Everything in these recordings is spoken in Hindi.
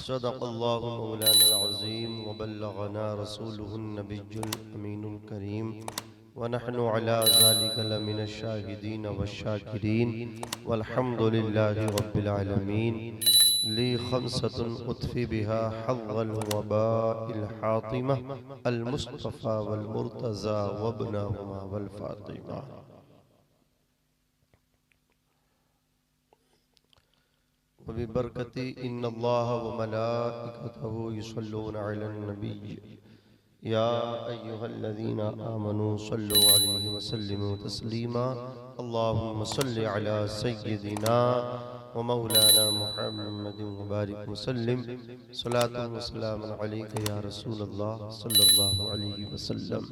सदक़ल्लाहु मौलाना अज़ीम व बल्लगना रसूलुहुन नबियुल अमीनुल करीम व नहनु अला ज़ालिका लमिनश शाहिदीन वश्शाकिरीन वल्हम्दुलिल्लाहि रब्बिल आलमीन। ली खम्सतुन उत्फ़ी बिहा हव्वल वबाइल हातिमा अल मुस्तफ़ा वल मुर्तज़ा वब्नहुमा वल फ़ातिमा। बिबरकती इन्नल्लाह व मलाइकतहु युसल्लूना अलन नबी या अय्युहल्लज़ीना आमनू सल्लु अलैहि व सल्लिमू तस्लीमा। अल्लाहुम्मा सल्लि अला सय्यिदिना व मौलाना मुहम्मदिन व बारिक व सल्लिम सलातुन व सलामुन अलैका या रसूलल्लाह सल्लल्लाहु अलैहि वसल्लम।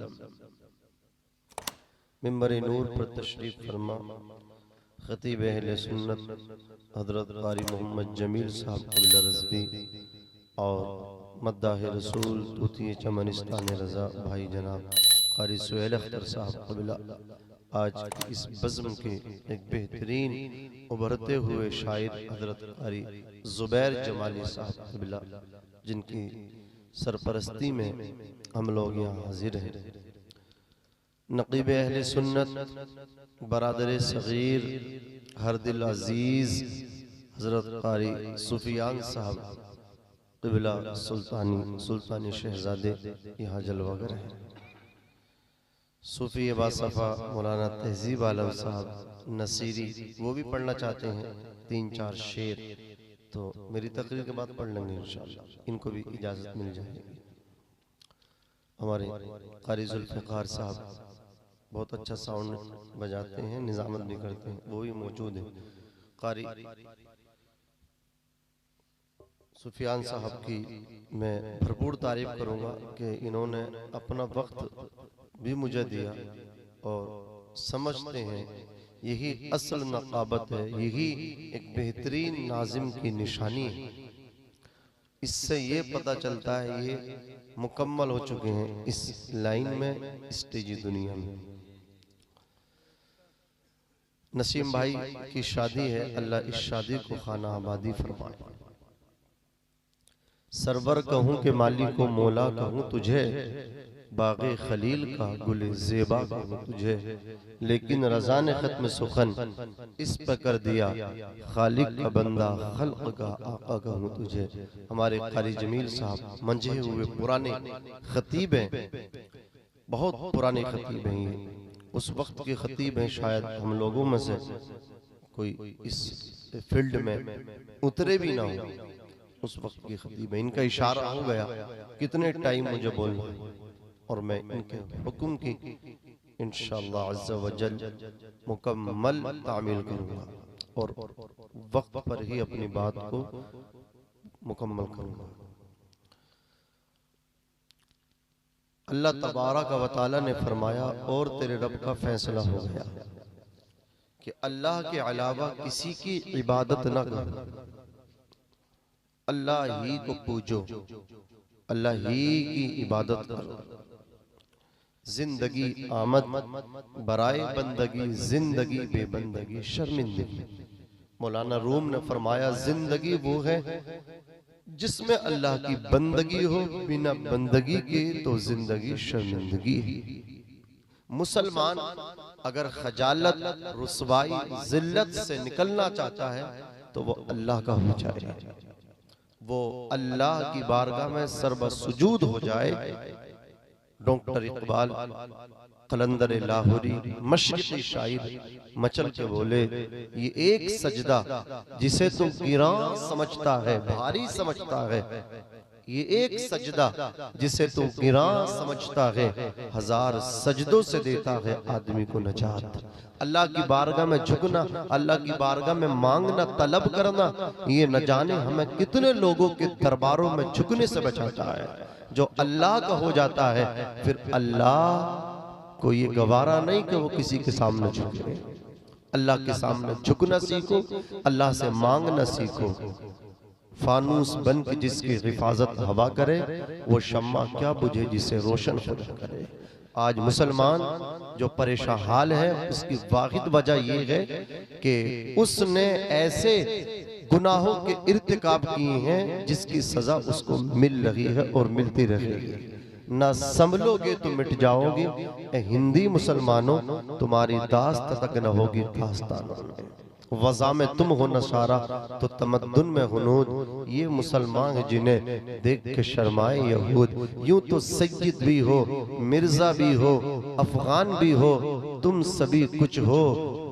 मिंबर नूर पर तशरीफ फरमा खतीब अहले सुन्नत हज़रत क़ारी मोहम्मद जमील साहब क़िबला रज़वी और मद्दाह रसूल तूती चमनिस्तान रज़ा भाई जनाब क़ारी सुहेल अख्तर साहब क़िबला आज इस बज़्म के एक बेहतरीन उभरते हुए शायर हज़रत क़ारी ज़ुबैर जमाली साहब क़िबला जिनकी सरपरस्ती में हम लोग यहाँ हाजिर हैं। नक़ीब अहले सुन्नत बरादर सग़ीर हर दिल अजीज हज़रत क़ारी सुफियान साहब क़िबला सुल्तानी शहजादे यहाँ जलवागर हैं। सूफ़ी बासफ़ा मौलाना तहज़ीब आलम साहब नसीरी वो भी पढ़ना चाहते हैं 3-4 शेर, तो मेरी तकरीर के बाद पढ़ लेंगे इंशाअल्लाह, इनको भी इजाज़त मिल जाएगी। हमारे क़ारी ज़ुल्फ़िकार साहब बहुत अच्छा साउंड बजाते हैं, निज़ामत भी करते हैं, वो भी मौजूद है। क़ारी सुफियान साहब की मैं भरपूर तारीफ करूंगा कि इन्होंने अपना वक्त भी मुझे दिया और समझते हैं यही असल नक़ाबत है, यही एक बेहतरीन नाज़िम की निशानी है। इससे ये पता चलता है ये मुकम्मल हो चुके हैं इस लाइन में, स्टेजी दुनिया में। नसीम भाई की शादी है, अल्लाह इस शादी को खाना आबादी फरमाए। सरवर कहूँ के मालिक को मौला कहूँ तुझे, बाग़े खलील का गुले ज़ेबा कहूँ तुझे, लेकिन रज़ा ने ख़त्म सुखन इस पर कर दिया, खालिक का बंदा खल्क़ का आका कहूँ तुझे। हमारे क़ारी जमील साहब मंझे हुए पुराने खतीब हैं, बहुत पुराने खतीब हैं, ये उस वक्त के खतीब हैं, शायद हम लोगों में से कोई इस फील्ड में उतरे भी ना हो, उस वक्त के खतीब हैं। इनका इशारा हो गया कितने टाइम मुझे बोलना है और मैं इनके हुक्म की इंशाअल्लाह अज़्ज़ा व जल मुकम्मल तामील करूँगा और वक्त पर ही अपनी बात को मुकम्मल करूँगा। अल्लाह तबारक व तआला ने फरमाया और तेरे रब का फैसला हो गया कि अल्लाह के अलावा किसी की इबादत न करो, अल्लाह ही को पूजो, अल्लाह ही की इबादत करो। जिंदगी आमद बराए बंदगी, जिंदगी बेबंदगी शर्मिंदगी। मौलाना रूम ने फरमाया जिंदगी वो है जिसमें अल्लाह की बंदगी हो, बिना बंदगी के तो जिंदगी शर्मिंदगी है। मुसलमान अगर खजालत, रुसवाई, जिल्लत से निकलना चाहता है तो वो अल्लाह का हो जाए, वो अल्लाह की बारगाह में सर्व सुजूद हो जाए। डॉक्टर इकबाल कलंदर लाहौरी मशरिकी शायर मचल के बोले, ये एक सजदा जिसे तू गिरां समझता है, भारी समझता है, ये एक सजदा जिसे तू गिरां समझता है, हजार सजदों से देता है आदमी को नजात। अल्लाह की बारगाह में झुकना, अल्लाह की बारगाह में मांगना, तलब करना, ये न जाने हमें कितने लोगों के दरबारों में झुकने से बचाता है। जो अल्लाह का हो जाता है फिर अल्लाह को ये गवारा नहीं कि वो किसी के सामने झुके। अल्लाह के सामने झुकना सीखो, अल्लाह से मांगना सीखो। फानूस बन के जिसकी हिफाजत हवा करे, वो शम्मा क्या बुझे जिसे रोशन खुदा करे। आज मुसलमान जो परेशान हाल है उसकी वाहिद वजह ये है कि उसने ऐसे गुनाहों के इर्तिकाब किए हैं जिसकी सजा उसको मिल रही है और मिलती रहेगी। ना संभलोगे तो मिट जाओगे। ए हिंदी मुसलमानों, तुम्हारी दास्त तक न होगी दास्तानों में। वज़ा में तुम हो नशारा तो तमद्दुन में हुनूद। ये मुसलमान हैं जिन्हें देख के शर्माए यहूद। यूं तो सय्यद भी हो, मिर्जा भी हो, अफगान भी हो, तुम सभी कुछ हो,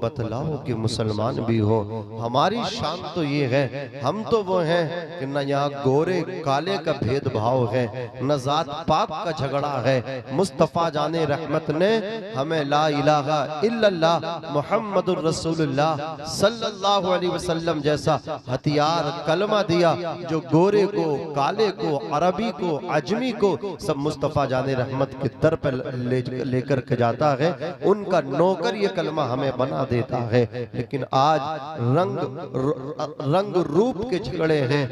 बतलाओ कि मुसलमान भी हो। हमारी शान तो ये है, हम तो वो हैं कि न यहाँ गोरे काले का भेदभाव है, न जात पात का झगड़ा है। मुस्तफ़ा जाने रहमत ने हमें ला इलाहा इल्लल्लाह मुहम्मदुर रसूलुल्लाह सल्लल्लाहु अलैहि वसल्लम जैसा हथियार कलमा दिया, जो गोरे को, काले को, अरबी को, अजमी को सब मुस्तफ़ा जाने रहमत के दर पर लेकर के जाता है। उनका नौकर ये कलमा हमें बना देता है। लेकिन आज रंग रूप के झगड़े हैं,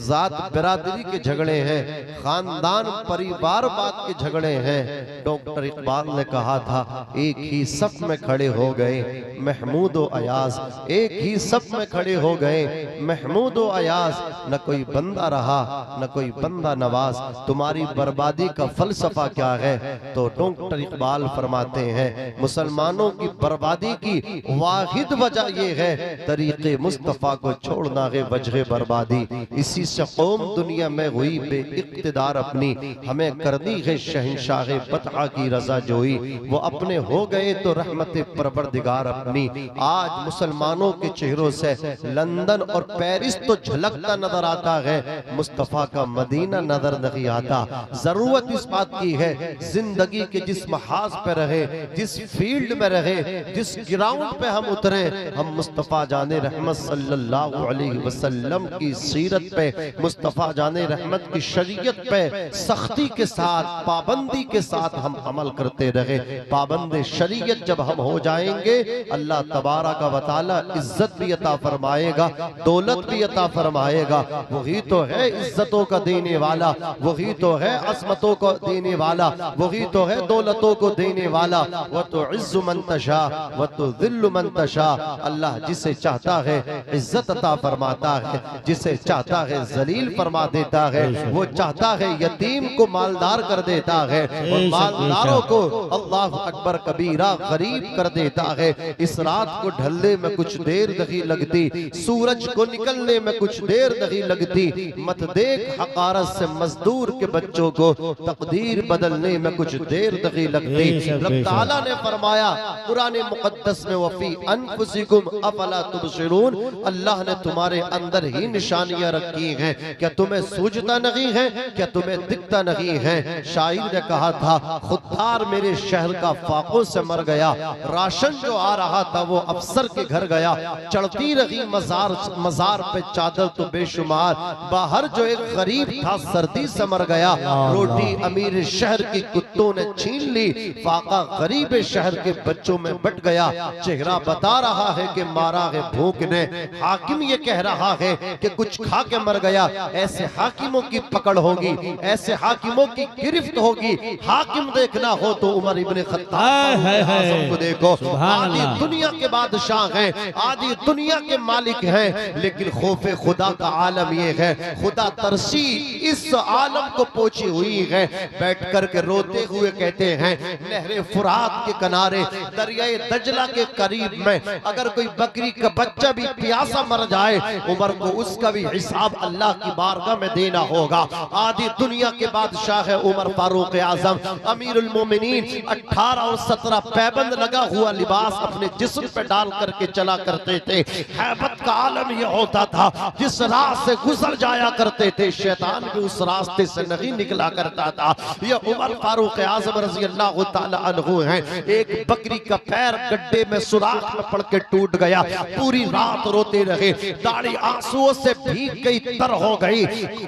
जात बिरादरी के झगड़े हैं, खानदान परिवारवाद के झगड़े हैं। डॉक्टर इकबाल ने कहा था, एक ही सफ में खड़े हो गए महमूद व अयाज। एक ही सफ में खड़े हो गए महमूद व अयाज। न कोई बंदा रहा न कोई बंदा नवाज। तुम्हारी बर्बादी का फलसफा क्या है? तो डॉक्टर इकबाल फरमाते हैं, मुसलमानों की बर्बादी की वाहिद वजह यह है तरीके मुस्तफ़ा को छोड़ना है वजह बर्बादी। इसी से कौम दुनिया में हुई बे इक़्तिदार अपनी, हमें करनी है शहंशाह बतहा की रजा जोई। वो अपने हो गए तो रहमत परवरदिगार अपनी। आज मुसलमानों के चेहरों से लंदन और पेरिस तो झलकता नजर आता है, मुस्तफ़ा का मदीना नजर नहीं आता। जरूरत इस बात की है, जिंदगी के जिस महाज पे रहे, जिस फील्ड में रहे, जिस ग्राउंड पे हम उतरे, हम मुस्तफ़ा जाने रहमत सल्लल्लाहु अलैहि वसल्लम की सीरत पे, मुस्तफ़ा जाने रहमत की शरीयत पे सख्ती के साथ, पाबंदी के साथ हम अमल करते रहे। पाबंद शरीयत जब हम हो जाएंगे, अल्लाह तबारक व तआला इज्जत भी अता फरमाएगा, दौलत भी अता फरमाएगा। वही तो है इज्जतों का देने वाला, वही तो है असमतों को देने वाला, वही तो है दौलतों को देने वाला। वह तो इज्जु मन तशा वह तो दिल्लु मन तशा। अल्लाह जिसे चाहता है इज्जत अता फरमाता है, जिसे चाहता है जलील फरमा देता है। वो चाहता है यतीम को मालदार कर देता है और मालदारों को अल्लाह अकबर कबीरा गरीब कर देता है। इस रात को ढलने में कुछ देर नहीं लगती, सूरज को निकलने में कुछ देर नहीं लगती। मत देख हकारत से मजदूर के बच्चों को, तकदीर बदलने में कुछ देर नहीं लगती। रब ताला ने फरमाया कुरान मुकद्दस में, वफी अनफुसिकुम अफला तुबसिरून। अल्लाह ने तुम्हारे अंदर ही निशानियां रखी हैं, क्या तुम्हें सूझता नहीं है? क्या तुम्हें दिखता नहीं है? शायर ने कहा था, खुददार मेरे शहर का फाकों से मर गया, राशन जो आ रहा था वो अफसर के घर गया। चढ़ती रही मजार पे चादर तो बेशुमार, बाहर जो एक गरीब था सर्दी से मर गया। रोटी अमीर शहर की कुत्तों ने छीन ली, फाका गरीब शहर के बच्चों में बट गया। चेहरा बता रहा है कि मारा है भूख ने, हाकिम ये कह रहा है कि कुछ खा के मर गया। ऐसे हाकिमों की पकड़ होगी, ऐसे हाकिमों की गिरफ्त होगी। हाकिम देखना हो तो उमर इब्ने खत्ताब को देखो। आधी दुनिया के बादशाह हैं, आधी दुनिया के मालिक हैं, लेकिन खौफे खुदा का आलम ये है, खुदा तरसी इस आलम को पोछी हुई है। बैठ कर के रोते हुए कहते हैं, नहरे फुरात के किनारे दरियाए दजला के करीब में अगर कोई बकरी का बच्चा भी प्यासा मर जाए, उमर को उसका भी हिसाब अल्लाह की बारगाह में देना होगा। आधी दुनिया के बादशाह है उमर फारूक आजम अमीरुल मोमिनीन। 18 और 17 पैबंद लगा हुआ लिबास अपने जिस्म पे डाल करके चला करते थे। हैबत का आलम यह होता था, जिस राह से गुजर जाया करते थे शैतान भी उस रास्ते से नहीं निकला करता था। यह उमर फारूक आजम रजी अल्लाह तआला अन्हु हैं। एक बकरी का पैर गड्ढे में सुराख में पड़ के टूट गया, पूरी रात रोते रहे, दाढ़ी आंसुओं से भीग गई, तर हो गई।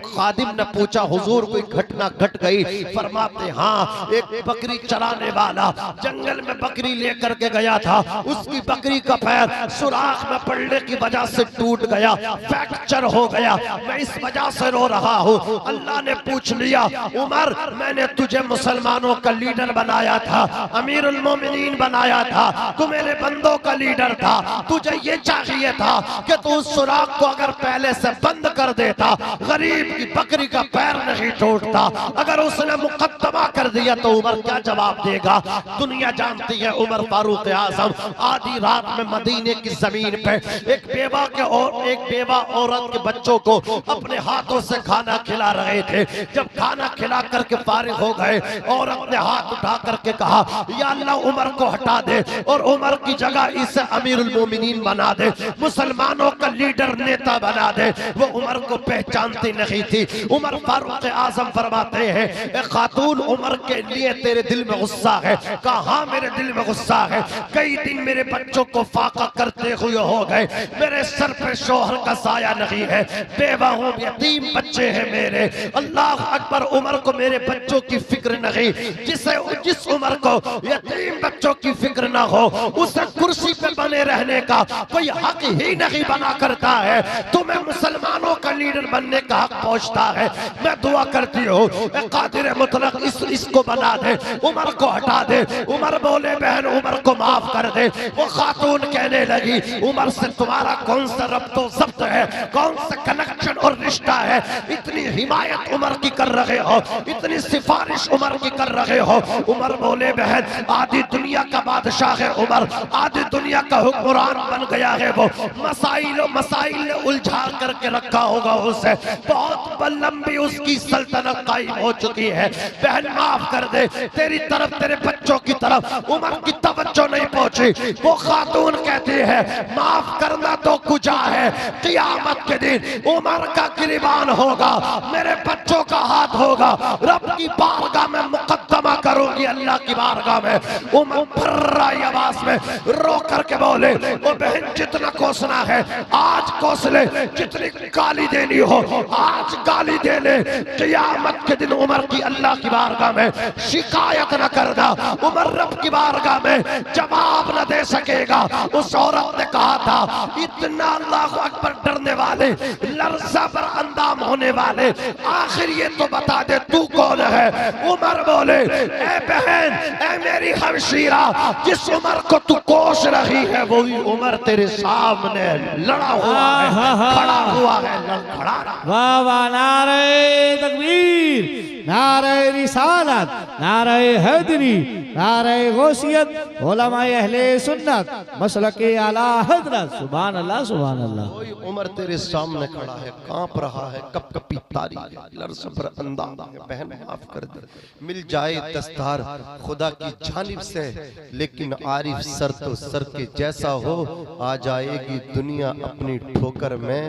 खादिम ने पूछा हुजूर कोई घटना घट गई? फरमाते हाँ, एक बकरी चराने वाला जंगल में बकरी लेकर के गया था, उसकी बकरी का पैर सुराख में पड़ने की वजह से टूट गया, फ्रैक्चर हो गया, मैं इस वजह से रो रहा हूँ। अल्लाह ने पूछ लिया, उमर मैंने तुझे मुसलमानों का लीडर बनाया था, अमीरुल मोमिनीन बनाया था, तू मेरे बंदों का लीडर था, तुझे ये चाहिए था कि तू उस सुराख को अगर पहले से बंद कर देता, गरीब की बकरी का पैर नहीं टूटता। अगर उसने मुकद्दमा कर दिया तो उमर क्या जवाब देगा? दुनिया जानती है उमर फारूक आजम आधी रात में मदीने की जमीन पे एक बेवा औरत के बच्चों को अपने हाथों से खाना खिला रहे थे। जब खाना खिला करके फारिग हो गए, औरत ने हाथ उठा करके कहा, या अल्लाह उमर को हटा दे और उमर की जगह इसे अमीरुल मोमिनीन बना दे, मुसलमानों का लीडर नेता बना दे। वो उमर को पहचानती नहीं थी। उमर फारूक आजम फरमाते हैं, ए खातून, उमर के लिए तेरे दिल में गुस्सा है? कहा हाँ, मेरे दिल में गुस्सा है। कई दिन मेरे बच्चों को फाका करते हुए हो गए, मेरे सर पे शोहर का साया नहीं है, बेवा हूं, यतीम बच्चे हैं मेरे। अल्लाह अकबर, उमर को मेरे बच्चों की फिक्र नहीं। जिस उमर को यतीम बच्चों की फिक्र ना हो, उसे कुर्सी पे बने रहने का कोई हक ही नहीं बना करता है। तुम्हें मुसलमानों का लीडर बनने का हक पहुंचता है। मैं दुआ करती हूँ, कादिर मुतलक इसको बना दे, उमर को हटा दे। उमर बोले, बहन उमर को माफ कर दे। वो खातून कहने लगी, उमर से तुम्हारा कौन सा रब्तो ज़ब्त है, कौन सा कनेक्शन और रिश्ता है? इतनी हिमायत उमर की कर रहे हो, इतनी सिफारिश उमर की कर रहे हो। उमर बोले, बहन आधी दुनिया का बादशाह है उमर, आधी दुनिया का हुक्मरान बन गया है वो। मसाइल ने उलझा करके रखा होगा उसे, बहुत लंबी उसकी सल्तनत कायम हो चुकी है। बहन माफ कर दे, तेरी तरफ, तेरे बच्चों की तरफ उमर की तवज्जो नहीं पहुंची। वो खातून कहती है, माफ करना तो कुजा है, क़यामत के दिन उमर का गिरबान होगा, मेरे बच्चों का हाथ होगा, रब की बारगाह में मुकद्दमा करूंगी, अल्लाह की बारगाह में। उमर फर्राई आवाज में रो करके बोले, ओ बहन जितना कोसना है आज कोस ले, जितनी गाली देनी हो आज गाली दे ले, क़यामत के दिन उमर की अल्लाह की बारगाह में शिकायत न करना, उमर रब की बारगाह में जवाब न दे सकेगा। उस औरत ने कहा था, इतना अल्लाह अकबर डरने वाले, लर्जा पर अंदाम होने वाले, आखिर ये तो बता दे तू कौन है? उमर बोले, ए बहन, ए मेरी हमशीरा, जिस उमर को तू कोस रही है वही उमर तेरे सामने लड़ा हुआ है, खड़ा हुआ है, खड़ा। वाह वाह, नारे तकबीर, नारे रिसालत, नारे हैदरी, नारे गौसियत, उलमाए अहले सुन्नत, मसलके आला हजरत। सुभान अल्लाह, सुभान अल्लाह। कोई उमर तेरे सामने खड़ा है, कांप रहा है, कप कपी तारी है, लर्ज़ पर अंदाम। बहन माफ कर दे, मिल जाए दस्तार खुदा की जानिब से, लेकिन आरिफ सर तो सर के जैसा हो, आ जाएगी दुनिया अपनी ठोकर में,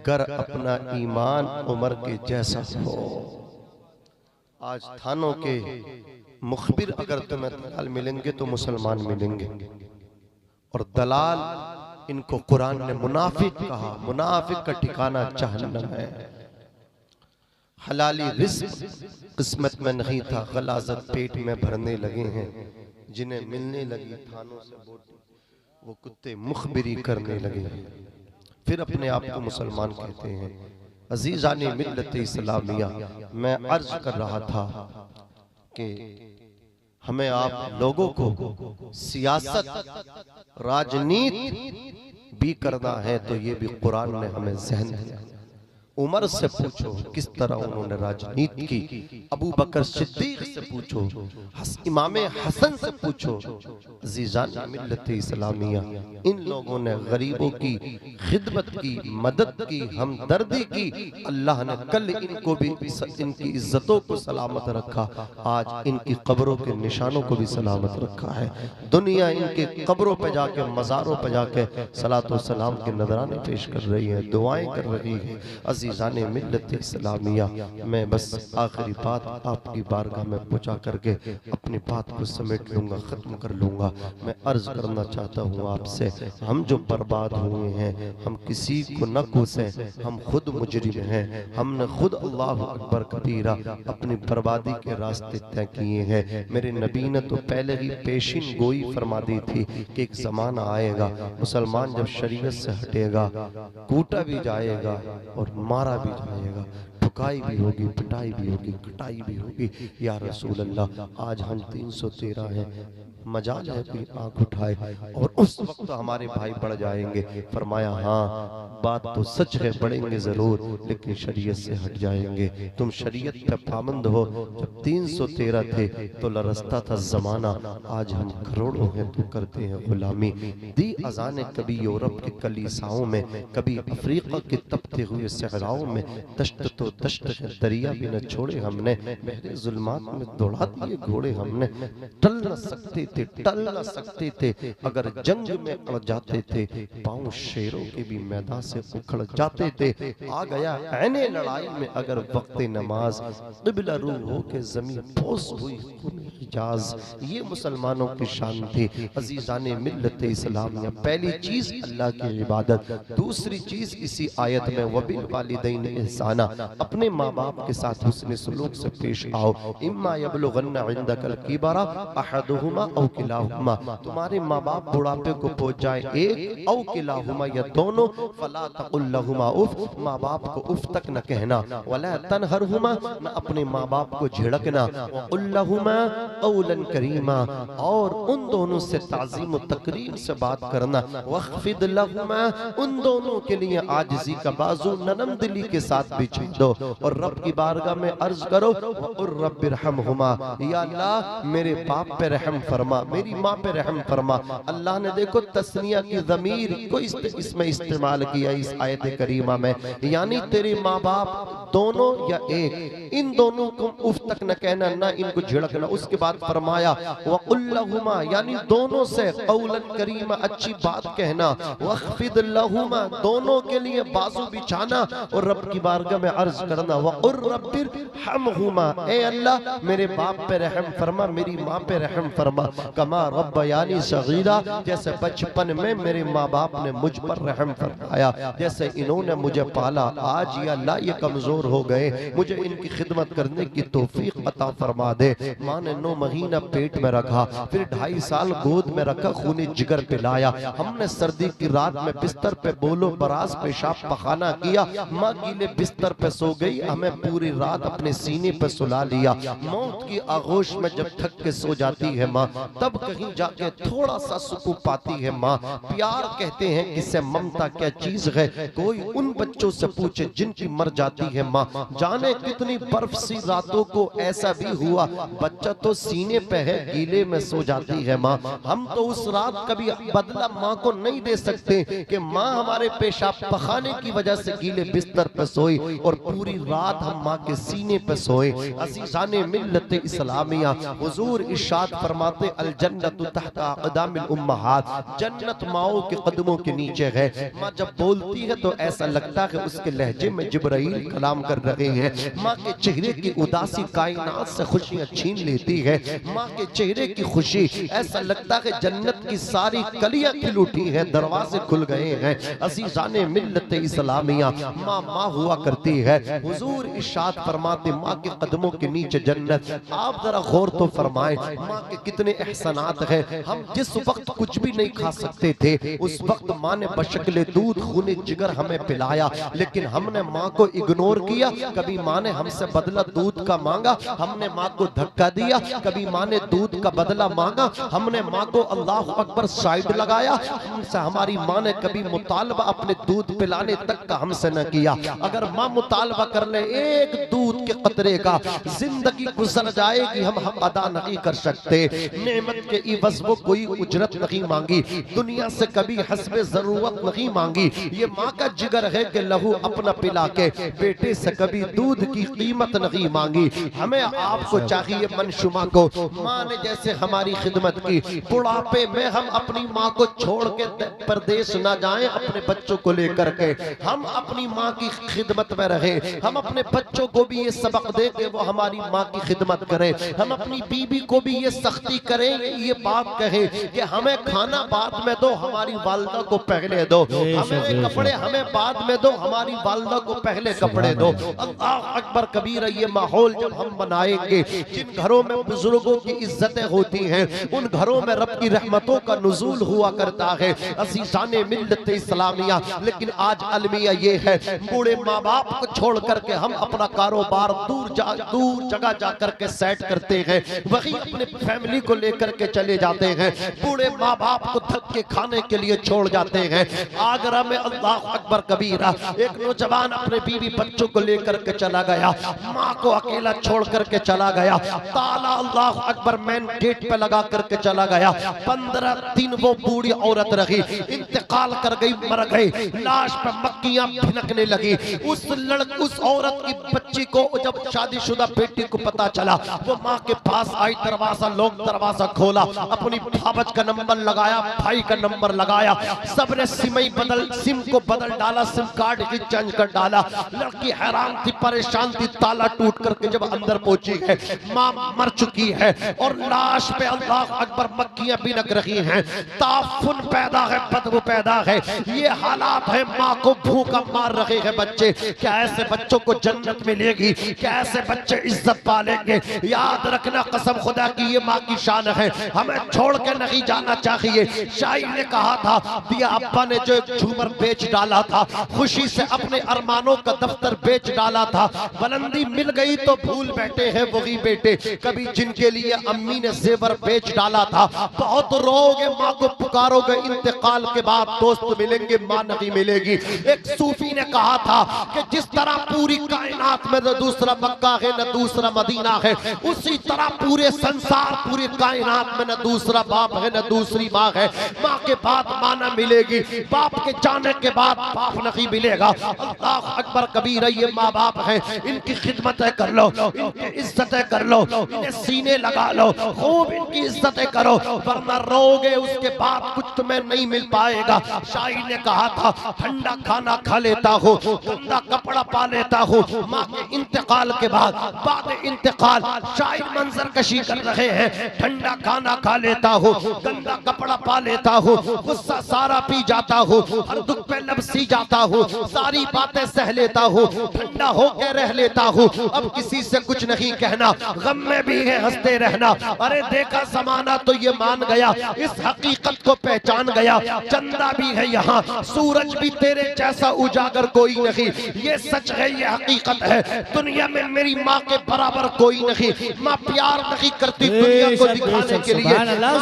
कर अपना ईमान उमर के जैसा हो। आज थानों के मुखबिर अगर तुम्हें दलाल मिलेंगे तो मुसलमान मिलेंगे, और दलाल इनको कुरान ने मुनाफिक कहा। मुनाफिक का ठिकाना जहन्नम है। हलाली रिस्क किस्मत में नहीं था, गलाजत पेट में भरने लगे हैं, जिन्हें मिलने लगी थानों से बोटी, वो कुत्ते मुखबिरी करने लगे हैं, फिर अपने आप को मुसलमान कहते हैं। अजीजाने मिल्लत इस्लामिया, मैं अर्ज कर रहा था कि हमें आप लोगों को सियासत, राजनीति भी करना है तो ये भी कुरान ने हमें ज़हन दिया। उमर से पूछो किस तरह उन्होंने राजनीति की, अबू बकर सिद्दीक से पूछो, इमाम हसन से पूछो। अज़ीज़ान मिल्लत इस्लामिया, इन लोगों ने गरीबों की खिदमत की, मदद की, हमदर्दी की। अल्लाह ने कल इनको भी, इनकी इज्जतों को सलामत रखा, आज इनकी कब्रों के निशानों को भी सलामत रखा है। दुनिया इनके कब्रों पे जाके, मज़ारों पे जाके सलातो सलाम के नजराने पेश कर रही है, दुआएं कर रही है। अजीज़ान मिल्लत इस्लामिया, मैं बस आखिरी बात आपकी बारगाह में पहुँचा करके अपनी बात को समेट लूँगा, ख़त्म कर लूँगा। मैं अर्ज़ करना चाहता हूँ आपसे, हम जो बर्बाद हुए हैं, हम किसी को न कोसें, हम खुद मुजरिम हैं। हमने खुद अल्लाह अकबर कबीरा अपनी बर्बादी के रास्ते तय किए हैं। मेरे नबी ने तो पहले ही पेशिन गोई फरमा दी थी कि एक ज़माना आएगा, मुसलमान जब शरीयत से हटेगा, कूटा भी जाएगा और मारा भी जाएगा, ठुकाई भी होगी, पिटाई भी होगी, कटाई भी होगी। या रसूल अल्लाह, आज हम 313 हैं, मजाल है कोई आंख उठाए और उस वक्त हमारे भाई बढ़ जाएंगे। फरमाया हाँ, बात तो सच है, बढ़ेंगे जरूर, लेकिन शरीयत से हट जाएंगे। तुम शरीयत पे पाबंद हो। जब 313 थे तो लरसता था जमाना, आज हम करोड़ों हैं तो करते हैं गुलामी। दी अजाने कभी यूरोप के कलीसाओं में, कभी अफ्रीका के तपते हुए सहराओं में, दश्त तो दश्त है, दरिया भी न छोड़े हमने, बहरे जुल्मात में दौड़ा दिए घोड़े हमने। टल न सकते थे, टल न सकते थे, अगर जंग में अड़ जाते थे, पांव शेरों के भी मैदान से उखड़ जाते थे। आ गया ऐने लड़ाई में अगर वक्त नमाज, क़िबला रू हो के ज़मीन पोस हुई हिजाज। ये मुसलमानों की शान थी। अजीज़ाने मिल्लत इस्लामिया, पहली चीज अल्लाह की इबादत, दूसरी चीज इसी आयत में वबिल वालिदैन इहसाना, अपने माँ बाप के साथ हुस्न सलूक से पेश आओ। इम्मा यबलुगन्ना इंदकल किबरा अहदुहुमा औ किलाहुमा, तुम्हारे माँ बाप बुढ़ापे को पहुंच जाए, एक औ किलाहुमा या दोनों, फला तकुल लहुमा उफ, माँ बाप को उफ तक न कहना, वला तनहरहुमा, न अपने माँ बाप को झिड़कना, वकुल लहुमा कौलन करीमा, और उन दोनों से ताज़ीम व तकरीम से बात करना, वख्फिद लहुमा, उन दोनों के लिए आजिज़ी का बाजू नरम दिली के साथ बिछा दो और रब की बारगाह में अर्ज करो, वकुर रब्बिरहमहुमा, या अल्लाह मेरे बाप पे रहम फरमा, मेरी माँ पे रहम फरमा। अल्लाह ने देखो तस्निया की ज़मीर को इसमें इस्तेमाल किया इस आयत करीमा में, यानी तेरे माँ बाप दोनों या एक, इन दोनों को उफ तक न कहना, ना इनको झिड़कना। उसके बाद फरमाया वकुल लहुमा, यानी दोनों से कौलन करीमा, अच्छी बात कहना, वख्फिद लहुमा, दोनों के लिए बाजू बिछाना और रब की बारगाह में अर्ज करना, वकुर रब्बिरहमहुमा, ए अल्लाह मेरे बाप पे रहम फरमा, मेरी माँ पे रहम फरमा, कमा रब्बयानी सगीरा, जैसे बचपन में मेरे माँ बाप ने मुझ पर रहम फरमाया, जैसे इन्होंने मुझे पाला। आज या अल्लाह ये कमजोर हो गए, मुझे इनकी खिदमत करने की तौफीक अता फरमा दे। माँ ने 9 महीना पेट में रखा, फिर 2.5 साल गोद में रखा, खूनी जिगर पिलाया। हमने सर्दी की रात में बिस्तर पे बोलो बराज पेशाब पखाना किया, माँ गीले बिस्तर पे सो गई, हमें पूरी रात अपने सीने पे सुला लिया। मौत की आगोश में जब थक के सो जाती है माँ, तब कहीं जाके थोड़ा सा सुकून पाती है माँ। प्यार कहते हैं किसे, ममता क्या चीज है, कोई उन बच्चों से पूछे जिनकी मर जाती है माँ। जाने कितनी बर्फ सी रातों को ऐसा भी हुआ, बच्चा तो सीने पे है, गीले में सो जाती है माँ। हम तो उस रात कभी बदला माँ को नहीं दे सकते कि माँ हमारे पेशाब पखाने की वजह से गीले बिस्तर पे सोई और पूरी रात हम माँ के सीने पे सोए। अज़ीज़ाने मिल्लत इस्लामिया, हुजूर इरशाद फरमाते अल जन्नतु तहता अक़दामिल उम्महात, जन्नत माओं के कदमों के नीचे है। माँ जब बोलती है तो ऐसा लगता है उसके लहजे में जिब्राइल कलाम कर रहे हैं। माँ के चेहरे की उदासी कायनात से खुशियाँ छीन लेती है। माँ के चेहरे की खुशी ऐसा लगता है जन्नत की सारी कलियां खिल उठी है, दरवाजे खुल गए हैं। अज़ीज़ाने मिल्लत इस्लामिया, माँ माँ हुआ करती है। हुजूर इरशाद फरमाते माँ के कदमों के नीचे जन्नत। आप जरा गौर तो फरमाए माँ के कितने एहसानात हैं। हम जिस वक्त कुछ भी नहीं खा सकते थे, उस वक्त माँ ने बशक्ले दूध खूने जिगर हमें पिलाया, लेकिन हमने माँ को इग्नोर किया। कभी माँ ने हमसे बदला दूध का मांगा, हमने माँ को धक्का दिया। कभी माँ ने दूध का बदला मांगा, हमने माँ को अल्लाह अकबर साइड लगाया। हमसे हमारी माँ ने कभी मुतालबा अपने दूध पिलाने तक का हमसे न किया। अगर माँ मुतालबा कर ले एक दूध के कतरे का, जिंदगी गुजर जाएगी, हम अदा नहीं कर सकते। नेमत के इवज़ वो कोई उजरत नहीं मांगी, दुनिया से कभी हस्बे जरूरत नहीं मांगी। ये माँ का जिगर है कि लहू अपना पिला के बेटे से कभी दूध की कीमत नहीं मांगी। हमें आपको चाहिए मनशुमा को, माँ ने जैसे हमारी खिदमत की, बुढ़ापे में हम अपनी माँ को छोड़ के परदेश ना जाएं, अपने बच्चों को लेकर के हम अपनी माँ की खिदमत में रहें। हम अपने बच्चों को भी ये सबक दें कि वो हमारी माँ की खिदमत करें। हम अपनी बीबी को भी ये सख्ती करें, ये बात कहें कि हमें खाना बाद में दो, हमारी वालिदा को पहले दो, हमें कपड़े हमें बाद में दो, हमारी वालिदा को पहले कपड़े दो। अल्लाह अकबर कबीर। ये माहौल जब हम बनाएंगे, जिन घरों में बुजुर्गों की इज्जतें होती हैं, उन घरों में रब की रहमतों का नुज़ूल हुआ करता है। अज़ीज़ाने मिल्लत इस्लामिया, लेकिन आज अलमिया ये है, बूढ़े माँ बाप को छोड़ करके हम अपना कारोबार दूर जगह जा करके सेट करते हैं, वही अपने फैमिली को लेकर के चले जाते हैं। बूढ़े माँ बाप को थक के खाने के लिए छोड़ जाते हैं। आगरा में अल्लाह अकबर कबीरा, एक नौजवान अपने बीवी बच्चों को लेकर के चला गया, माँ को अकेला छोड़ करके चला गया, ताला अल्लाह अकबर मेन गेट पे लगा करके चला गया। 15 दिन वो बूढ़ी औरत रही, इंतकाल कर गई, मर गई, लाश पे मक्खियां भिनकने लगी। उस औरत की बच्ची को जब शादीशुदा बेटी को पता चला, वो माँ के पास आई, दरवाजा खोला, अपनी भाबज का नंबर लगाया, भाई का नंबर लगाया, सबने सिम को बदल डाला, सिम कार्ड ही चेंज कर डाला। लड़की हैरान थी, परेशान थी, ताला टूट करके जब अंदर पहुंची है, माँ मर चुकी है और लाश पे अल्लाह अकबर मक्खियां बिनक रही हैं, ताफुन पैदा है, बदबू पैदा है। ये हालात है, माँ को भूखा मार रहे हैं बच्चे। क्या ऐसे बच्चों को जन्नत मिलेगी? क्या ऐसे बच्चे इज्जत पालेंगे? याद रखना, कसम खुदा की ये माँ की शान है, हमें छोड़ के नहीं जाना चाहिए। शायर ने कहा था, दिया अब्बा ने जो झूमर बेच डाला था, खुशी से अपने अरमानों का दफ्तर बेच डाला था, बुलंदी मिल गई तो भूल बैठे हैं वही बेटे, कभी जिनके लिए अम्मी ने जेवर बेच डाला था। बहुत रोगे, माँ को पुकारोगे, इंतकाल के बाद दोस्त मिलेंगे, माँ नहीं मिलेगी। एक सूफी ने कहा था कि जिस तरह पूरी कायनात में न दूसरा मक्का है न दूसरा मदीना है, उसी तरह पूरे संसार पूरी कायनात में न दूसरा बाप है न दूसरी माँ है। माँ के बाद माँ न मिलेगी, बाप के जाने के बाद बाप नहीं मिलेगा। अल्लाह अकबर कबीर। ये माँ बाप है, इनकी खिदमतें कर लो, इनकी इज्जतें कर लो, इन्हें सीने लगा लो, खूब इनकी इज्जतें करो, वरना रोगे उसके बाद कुछ तुम्हें नहीं मिल पाएगा। शायर ने कहा था, ठंडा खाना खा लेता हूँ, गंदा कपड़ा पा लेता हूँ, माँ के इंतकाल के बाद इंतकाल शायर मंजर कशी कर रहे हैं। ठंडा खाना खा लेता हूँ, गंदा कपड़ा पा लेता हूँ, गुस्सा सारा पी जाता हूँ, हर दुख पे लपसी जाता हूँ, सारी बातें सह लेता हूँ, ठंडा होके रह लेता हूँ, अब किसी से कुछ नहीं कहना, गम में भी है हंसते रहना। अरे देखा जमाना तो ये मान गया, इस हकीकत को पहचान गया, चंदा भी है यहाँ, सूरज भी तेरे जैसा उजागर कोई नहीं। ये सच है, ये हकीकत है, दुनिया में मेरी माँ के बराबर कोई नहीं। माँ प्यार नहीं करती दुनिया को दिखाने के लिए,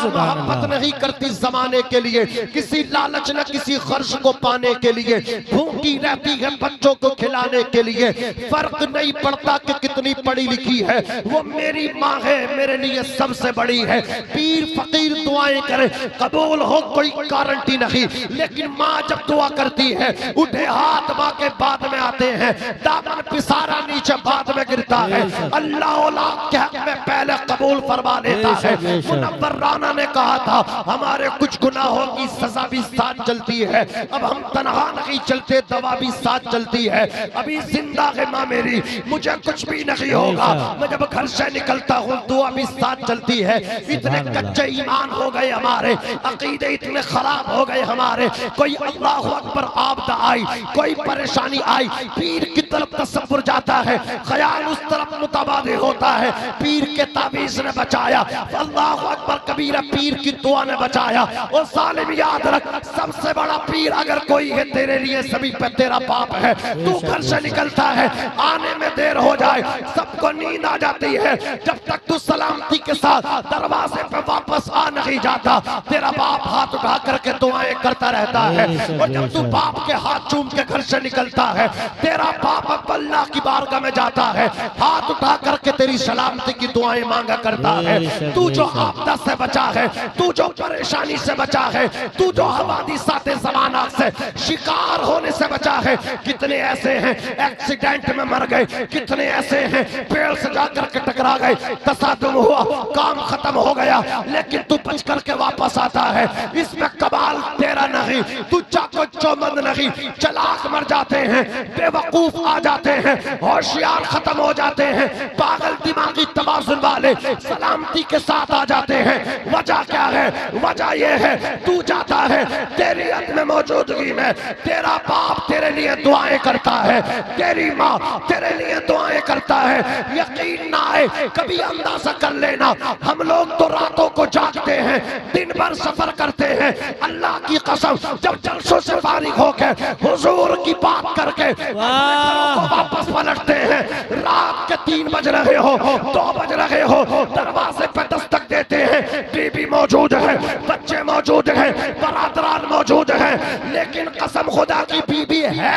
मोहब्बत नहीं करती जमाने के लिए, किसी लालच न किसी खर्च को पाने के लिए, भूखी रहती है बच्चों को खिलाने के लिए। फर्क नहीं पड़ता कि कितनी पढ़ी लिखी है, वो मेरी माँ है, मेरे लिए सबसे बड़ी है। पीर फकीर दुआएं करे, कबूल हो कोई गारंटी नहीं, लेकिन माँ जब दुआ करती है, उठे हाथ माँ के बाद में आते हैं, दामन पिसारा नीचे बाद में गिरता है। अल्लाह औलाद के हक में पहले कबूल फरमा लेता है। मुनव्वर राना ने कहा था, हमारे कुछ गुनाहों की सजा भी साथ चलती है, अब हम तनहा नहीं चलते, दवा भी साथ चलती है। अभी जिंदा है माँ मेरी, मुझे कुछ भी नहीं होगा, मैं जब घर से निकलता हूँ दुआ भी साथ चलती है। इतने कच्चे ईमान हो गए हमारे, अकीदे इतने खराब हो गए हमारे, कोई अल्लाह अकबर आपदा आई, कोई परेशानी आई, पीर की तरफ तसव्वुर जाता है, ख्याल उस तरफ मुतबादिल होता है। पीर के ताबीज ने बचाया, अल्लाह अकबर कबीरा, पीर की दुआ ने बचाया। और सालिम याद रख, सबसे बड़ा पीर अगर कोई है तेरे लिए, सभी पे तेरा बाप है। तू घर से निकलता है, आने में देर हो जाए, सबको नींद आ जाती है, जब तक तू सलामती के साथ दरवाजे पे वापस आ नहीं जाता, तेरा बाप हाथ उठा करके दुआएं करता रहता है। और जब तू बाप के हाथ चूम के घर से निकलता है, तेरा बाप अब अल्लाह की बारगाह में जाता है, हाथ उठा करके तेरी सलामती की दुआएं मांगा करता है। तू जो आपदा से बचा है, तू जो परेशानी से बचा है, तू जो हवादिसाते ज़माना से शिकार होने से बचा है। कितने ऐसे हैं एक्सीडेंट में मर गए, कितने ऐसे हैं पेड़ से जाकर के टकरा गए, तसादुम हुआ, काम खत्म हो गया, लेकिन तू बच करके वापस आता है। इसमें कमाल तेरा नहीं, तू चाको चौबंद नहीं। चालाक मर जाते हैं, बेवकूफ आ जाते हैं, होशियार खत्म हो जाते हैं, पागल दिमागी तवाज़ुन वाले सलामती के साथ आ जाते हैं। वजह क्या है? वजह यह है तू जाता है, तेरी अदम मौजूदगी में तेरा बाप तेरे लिए दुआएं करता है, तेरी माँ तेरे लिए दुआएं करता है। यकीन ना आए कभी अंदाजा कर लेना, हम लोग तो रातों को जागते हैं, दिन भर सफर करते हैं। अल्लाह की कसम जब जलसों से फारिग होकर हुजूर की बात करके वापस पलटते हैं, रात के 3 बज रहे हो, 2 बज रहे हो, दरवाजे पे दस्तक देते हैं, बीबी मौजूद है, बच्चे मौजूद हैं, बरादरान मौजूद हैं, लेकिन कसम खुदा की बीबी है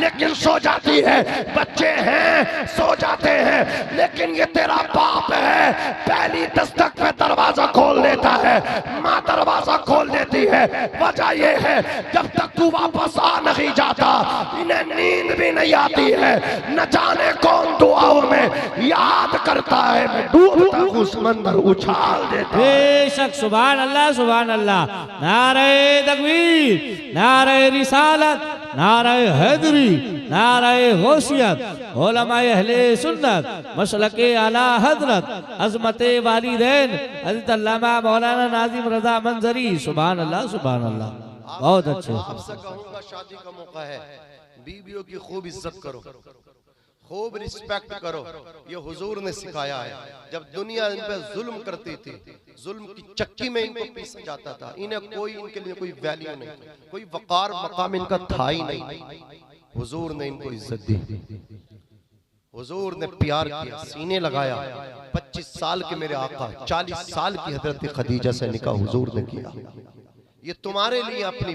लेकिन सो जाती है, बच्चे हैं सो जाते हैं, लेकिन ये तेरा बाप है, पहली दस्तक पे दरवाजा खोल देता है, माँ दरवाजा खोल देती है। वजह ये है जब तक तू वापस आ नहीं जाता, इन्हें नींद भी नहीं आती है, न जाने कौन दुआओं में याद करता है, मैं डूबता हूँ समंदर उछाल देता है। बेशक, सुभान अल्लाह, सुभान अल्लाह। नारे तकबीर, नारे रिसालत, नारे हैदरी, नारे गौसियत, उलमाए अहले सुन्नत, मसलके आला हजरत, अज़मते वालिदैन हज़रत अल्लामा मौलाना नाज़िम रज़ा मंजरी। सुभान अल्लाह, सुभान अल्लाह। बहुत अच्छे। आपसे कहूंगा शादी का मौका है, बीवियों की खूब इज्जत करो, खूब रिस्पेक्ट करो। ये हुजूर ने सिखाया है। जब दुनिया इन पे जुल्म करती थी, जुल्म की चक्की में इनको पीसा जाता था, इन्हें कोई, इनके लिए कोई वैल्यू नहीं, कोई वकार मकाम इनका था ही नहीं। हुजूर ने इनको इज्जत दी, हुजूर ने प्यार किया, सीने लगाया। 25 साल के मेरे आका, 40 साल की हजरत खदीजा से निकाह हुजूर ने किया। ये तुम्हारे लिए अपनी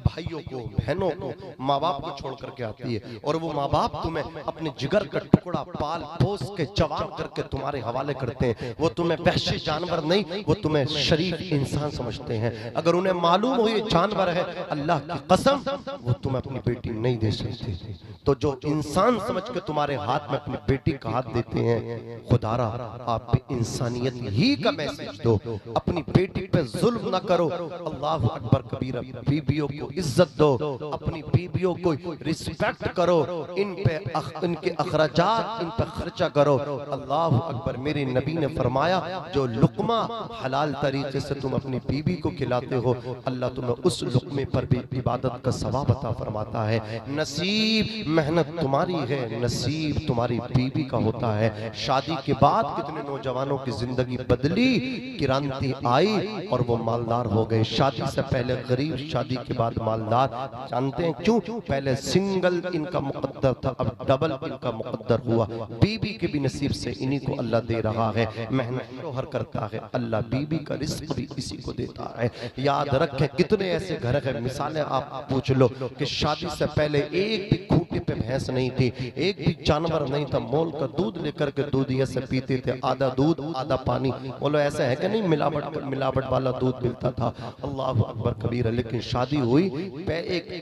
भाइयों को, बहनों को, माँ बाप को छोड़ करके आती है, और वो माँ बाप तुम्हें अपने जिगर का टुकड़ा पाल पोस के जवान करके तुम्हारे हवाले करते हैं। वो तुम्हें वहशी जानवर नहीं, वो तुम्हें शरीफ इंसान समझते हैं। अगर उन्हें मालूम हो ये जानवर है, अल्लाह की कसम वो तुम्हें अपनी बेटी नहीं दे सकते। तो जो इंसान समझ के तुम्हारे हाथ में अपनी बेटी का हाथ देते हैं, खुदारा आप पे इंसानियत ही का मैसेज दो। अपनी बेटी पे जुल्म ना करो, अल्लाह अकबर कबीरा। बीबियों को इज्जत दो, अपनी बीबियों को रिस्पेक्ट करो, इन पे इनके अखराजात इन पे खर्चा करो। अल्लाह अकबर। मेरे नबी ने फरमाया, जो लुकमा हलाल तरीके से तुम अपनी बीबी को खिलाते हो, अल्लाह तुम्हें उस लुकमे पर भी इबादत का सवाब अता फरमाता है। नसीब मेहनत तुम्हारी है, नसीब तुम्हारी बीबी का होता है। शादी के बाद कितने नौजवानों की जिंदगी बदली, क्रांति आई और वो मालदार हो गए। शादी से पहले गरीब, शादी के बाद मालदार। जानते हैं क्यों? पहले सिंगल इनका मुकद्दर था, अब डबल इनका मुकद्दर हुआ। बीबी के भी नसीब से इन्हीं को अल्लाह दे रहा है। मेहनत शोहर करता है, अल्लाह बीबी का रिस्क भी इसी को देता है। याद रखें, कितने ऐसे घर है, मिसालें आप पूछ लो कि शादी से पहले एक भी खूंटे पे भैंस नहीं थी, एक भी जानवर नहीं था, मोल का दूध लेकर के दूधिया से पीते थे, आधा दूध आधा पानी। बोलो ऐसा है कि नहीं? मिलावट वाला दूध मिलता था। अल्लाह अकबर कबीर। लेकिन शादी हुई,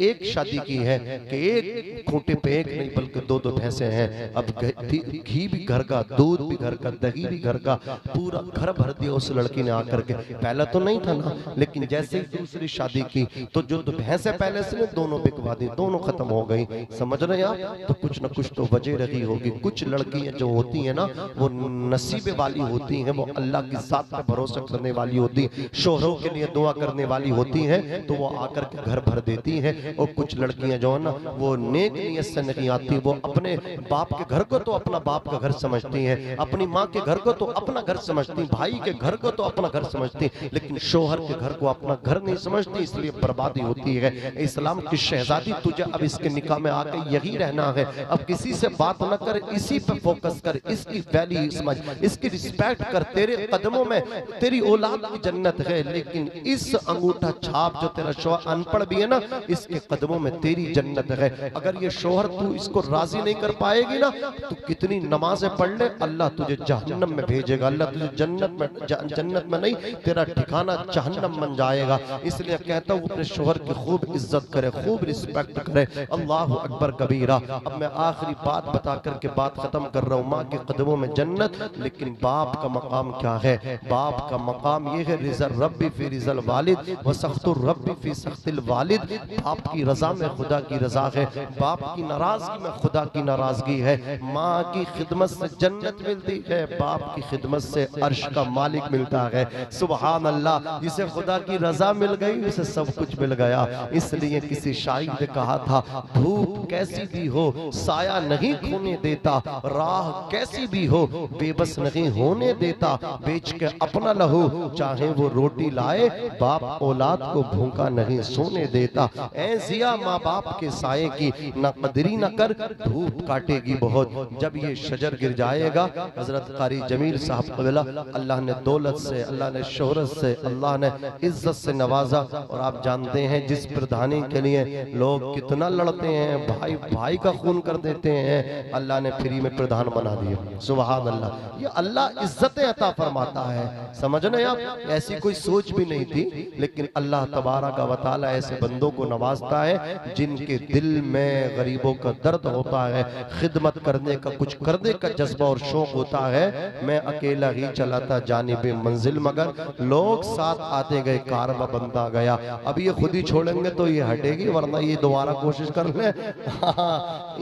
एक शादी की है कि एक खूंटे पे एक नहीं बल्कि 2-2 भैंसे हैं। अब घी भी घर का, दूध भी घर का, दही भी घर का, पूरा घर भर दिया उस लड़की ने आकर के। पहला तो नहीं था ना, लेकिन जैसे ही दूसरी शादी की तो जो भैंसे पहले से ने दोनों बिकवा दी, दोनों खत्म हो गई। समझ रहे हैं आप? तो कुछ ना कुछ तो वजह रही होगी। कुछ लड़कियां जो होती है ना, वो नसीबे वाली होती हैं, वो अल्लाह की जात पर भरोसा करने वाली होती, शोहरों के लिए दुआ करने वाली होती हैं, तो वो आकर के घर भर देती हैं। और कुछ लड़कियां जो है ना, वो नेक नियत से नहीं आती, वो अपने बाप के घर को तो अपना बाप का घर समझती हैं, अपनी माँ के घर को तो अपना घर समझती, भाई के घर को तो अपना घर समझती, लेकिन शोहर के घर को अपना घर नहीं समझती, इसलिए बर्बादी होती है। इस्लाम की शहजादी तुझे अब इसके निकाह में आके यही रहना है। अब किसी से बात न कर, इसी पे फोकस कर, इसकी वैल्यू समझ, इसकी रिस्पेक्ट कर। तेरे कदमों में तेरी औलाद की जन्नत है, लेकिन इस अंगूठा छाप जो तेरा शोहर अनपढ़ भी है ना, इसके कदमों में तेरी जन्नत है। अगर ये शोहर तू इसको राजी नहीं कर पाएगी ना, तो कितनी नमाजें पढ़ ले, अल्लाह तुझे जहन्नम में भेजेगा। अल्लाह तुझे जन्नत में नहीं, तेरा ठिकाना जहन्नम बन जाएगा। इसलिए कहता हूँ अपने शोहर की खूब इज्जत करे, खूब रिस्पेक्ट करे। अल्लाह अकबर कबीरा। अब मैं आखिरी बात बता करके बात खत्म कर रहा हूँ। माँ के कदमों में जन्नत, लेकिन बाप का मकाम क्या है? बाप का मकाम ये है, रिज़ल रब्बी फी रिज़ल वालिद व सख्तुर रब्बी फी सख्तिल वालिद। बाप की रजा में खुदा की रजा है, बाप की नाराजगी में खुदा की नाराजगी है। माँ की खिदमत से जन्नत मिलती है, बाप की खिदमत से अर्श का मालिक मिलता है। सुभान अल्लाह। जिसे खुदा की रजा मिल गई उसे सब कुछ मिल गया। इसलिए किसी शायर ने कहा था, धूप कैसी भी हो साया नहीं खोने देता, राह कैसी भी हो बेबस नहीं होने देता, बेच के अपना लहू चाहे वो रोटी लाए, बाप औलाद को भूखा नहीं सोने देता। ऐ जिया माँ बाप के साए की न कदरी न कर, धूप काटेगी बहुत जब ये शजर गिर जाएगा। हजरत कारी जमील साहब कबिला, अल्लाह ने दौलत से, अल्लाह ने शोहरत से, अल्लाह ने इज्जत से नवाजा। और आप जानते हैं जिस प्रधानी के लिए लोग कितना लड़ते हैं, भाई भाई का खून कर देते हैं, अल्लाह ने फ्री में प्रधान बना दिया। सुभान अल्लाह। ये अल्लाह इज्जतें अता फरमाता है, समझ रहे आप? ऐसी कोई सोच भी नहीं थी, लेकिन अल्लाह तबारक व तआला ऐसे बंदों को नवाजता है जिनके दिल में गरीबों का दर्द होता है, खिदमत करने का, कुछ करने का जज्बा और शौक होता है। मैं अकेला ही चला था जानिबे मंजिल, मगर लोग साथ आते गए, कारवां बनता गया। अब ये खुद ही छोड़ेंगे तो ये हटेगी, वरना ये दोबारा कोशिश कर ले।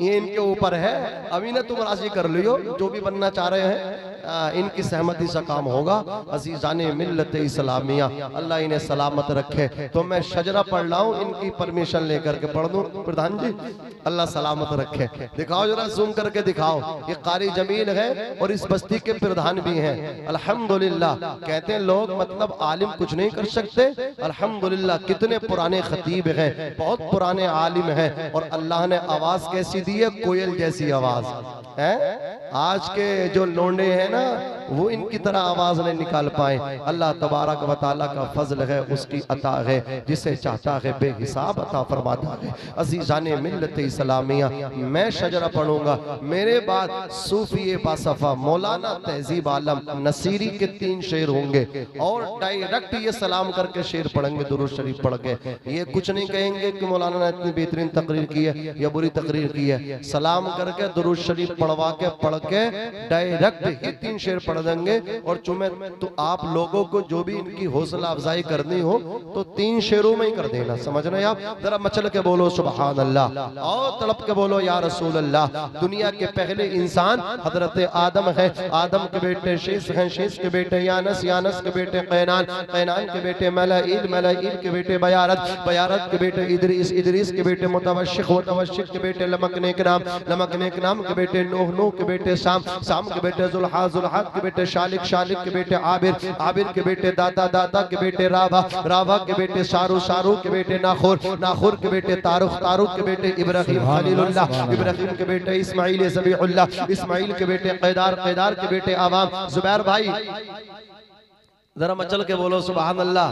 ये इनके ऊपर है। अभी ना तुम राजी कर लियो, जो भी बनना चाह रहे हैं इनकी सहमति से काम होगा। अजीजाने मिल्लत इस्लामिया, अल्लाह इन्हें सलामत रखे। तो मैं शजरा पढ़ रहा हूँ, इनकी परमिशन लेकर के पढ़ दूं प्रधान जी? अल्लाह सलामत रखे। दिखाओ जरा, जूम करके दिखाओ। ये कारी जमील है और इस बस्ती के प्रधान भी हैं। अल्हम्दुलिल्लाह। कहते हैं लोग मतलब आलिम कुछ नहीं कर सकते, अल्हम्दुलिल्लाह कितने पुराने खतीब हैं, बहुत पुराने आलिम हैं, और अल्लाह ने आवाज कैसी दी है, कोयल जैसी आवाज है। आज के जो लोंडे हैं ना, वो इनकी तरह आवाज नहीं निकाल पाए। अल्लाह तबारक व तआला का फजल है, उसकी अता है, जिसे चाहता है बेहिसाब अता फरमाता है। अजीजाने मिल्लत इस्लामिया, मैं शजरा पढ़ूंगा, मेरे बाद सूफी बासफा मौलाना तहजीब आलम नसीरी के 3 शेर होंगे, और डायरेक्ट ये सलाम करके शेर पढ़ेंगे, दुरूद शरीफ पढ़ के। ये कुछ नहीं कहेंगे कि मौलाना ने इतनी बेहतरीन तकरीर की है या बुरी तकरीर की है। सलाम करके दुरूद शरीफ पढ़वा के, पढ़ के डायरेक्ट ही 3 शेर पढ़ देंगे। और चुमे तो आप लोगों को जो भी इनकी हौसला अफजाई करनी हो तो 3 शेरों में ही कर देना, समझ रहे हैं आप? जरा मचल के बोलो सुभान अल्लाह, और तड़प के बोलो या रसूल अल्लाह। दुनिया के पहले इंसान हजरत आदम है, आदम के बेटे शीश हैं, शीश के बेटे यानस, यानस के बेटे कैनान, कैनान के बेटे मलाइल, मलाइल के बेटे बयारत, बयारत के बेटे इदरीस, इदरीस के बेटे मुतवशिक, मुतवशिक के बेटे लमकने के नाम, लमकने के नाम के बेटे नूह, नूह के बेटे शाम, शाम के बेटे जुल्हा, जुल्हा के बेटे शालिक, शालिक के बेटे आबिर, आबिर के बेटे दाता, दाता के बेटे राभा, राभा के बेटे शारू, शारू के बेटे नाखुर, नाखुर के बेटे तारुख, तारुख के बेटे इब्राहिम खलीलुल्लाह, इब्राहिम के बेटे इस्माइल ज़बीहुल्लाह, इस्माइल के बेटे कैदार, कैदार के बेटे आवाम। जुबैर भाई जरा मचल के बोलो सुभान अल्लाह,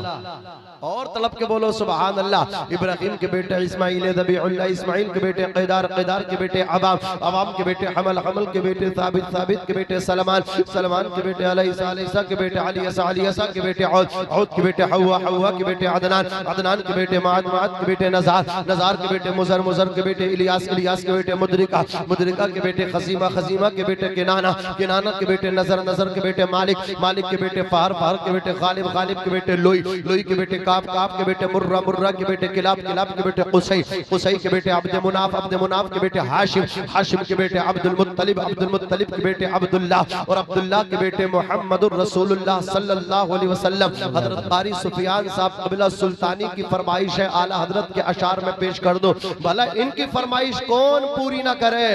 और तलब के बोलो सुभान अल्लाह। इब्राहिम के बेटे इस्माइल ज़बीहुल्लाह, इस्माइल के बेटे कैदार, कैदार के बेटे अवाम, अवाम के बेटे हमल, हमल के बेटे साबित, साबित के बेटे सलमान, सलमान के बेटे अलैसा, अलैसा के बेटे अलियसा, अलियसा के बेटे औद, औद के बेटे हवा, हवा के बेटे अदनान, अदनान के बेटे माद, माद के बेटे नज़ार, नज़ार के बेटे मुज़र, मुज़र के बेटे इलियास, इलियास के बेटे मुद्रिका, मुद्रिका के बेटे खसीमा, खसीमा के बेटे किनाना, किनाना के बेटे नज़र, नज़र के बेटे मालिक, मालिक के बेटे फार, फार के बेटे गालिब, गालिब के बेटे लोई, लोई के बेटे काब, काब के बेटे मुर्रा, मुर्रा के बेटे किलाब, किलाब के बेटे कुसै, कुसै के बेटे अब्द मुनाफ, अब्द मुनाफ के बेटे हाशिम, हाशिम के बेटे अब्दुल मुत्तलिब, अब्दुल मुत्तलिब के बेटे अब्दुल्लाह, और अब्दुल्लाह के बेटे मुहम्मदुर रसूलुल्लाह सल्लल्लाहु अलैहि वसल्लम। हजरत कारी सुफियान साहब कबिला सुल्तानी की फरमाइश है, आला हजरत के अशार में पेश कर दो। भला इनकी फरमाइश कौन पूरी ना करे?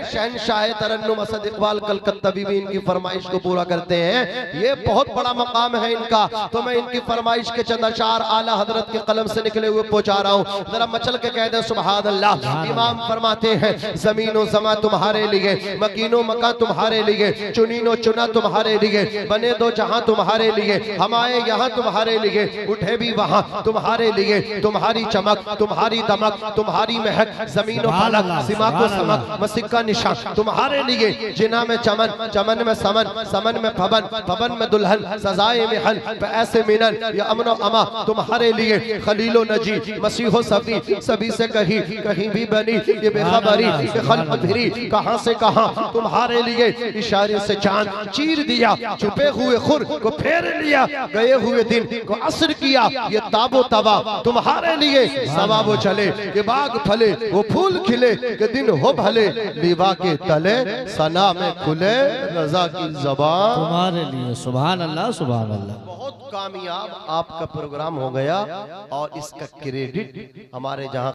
शहनशाह तरन्नुम असद इकबाल कलकत्ता भी इनकी फरमाइश को पूरा करते हैं। ये बहुत बड़ा मकाम काम है इनका, तो मैं इनकी फरमाइश के चंद अशार आला हजरत के कलम से निकले हुए पहुंचा रहा हूँ। जरा मचल के कह दे सुभान अल्लाह। इमाम फरमाते हैं जमीनो जमा तुम्हारे लिए, मकीनो मका तुम्हारे लिए, चुनीनो चुना तुम्हारे लिए, बने दो जहां तुम्हारे लिए, हम आए यहाँ तुम्हारे लिए, उठे भी वहां तुम्हारे लिए। तुम्हारी चमक, तुम्हारी दमक, तुम्हारी महक, जमीनो फलक, सिमा को समक, मसिक का निशान तुम्हारे लिए। जिना में चमन, चमन में समन, समन में फबन, फबन में दुल्हन, सजाए में हल, ऐसे मिनन या अमनो अमा तुम्हारे लिए। खलीलो नजी, मसीहो सफी, सभी से कहीं कहीं भी बनी ये बेखबरी, ये खल्क भिरी कहां से कहां तुम्हारे लिए। इशारे से चांद चीर दिया, छुपे हुए खुर को फेर लिया, गए हुए दिन को असर किया। ये ताबो तबा तुम्हारे लिए। सवा वो चले ये बाग फले, वो फूल खिले के दिन हो भले, लिबा के तले सना में खुले रजा की ज़बान तुम्हारे लिए। सुभान अल्लाह, सुभान अल्लाह। बहुत कामयाब आपका प्रोग्राम हो गया और इसका क्रेडिट हमारे जहां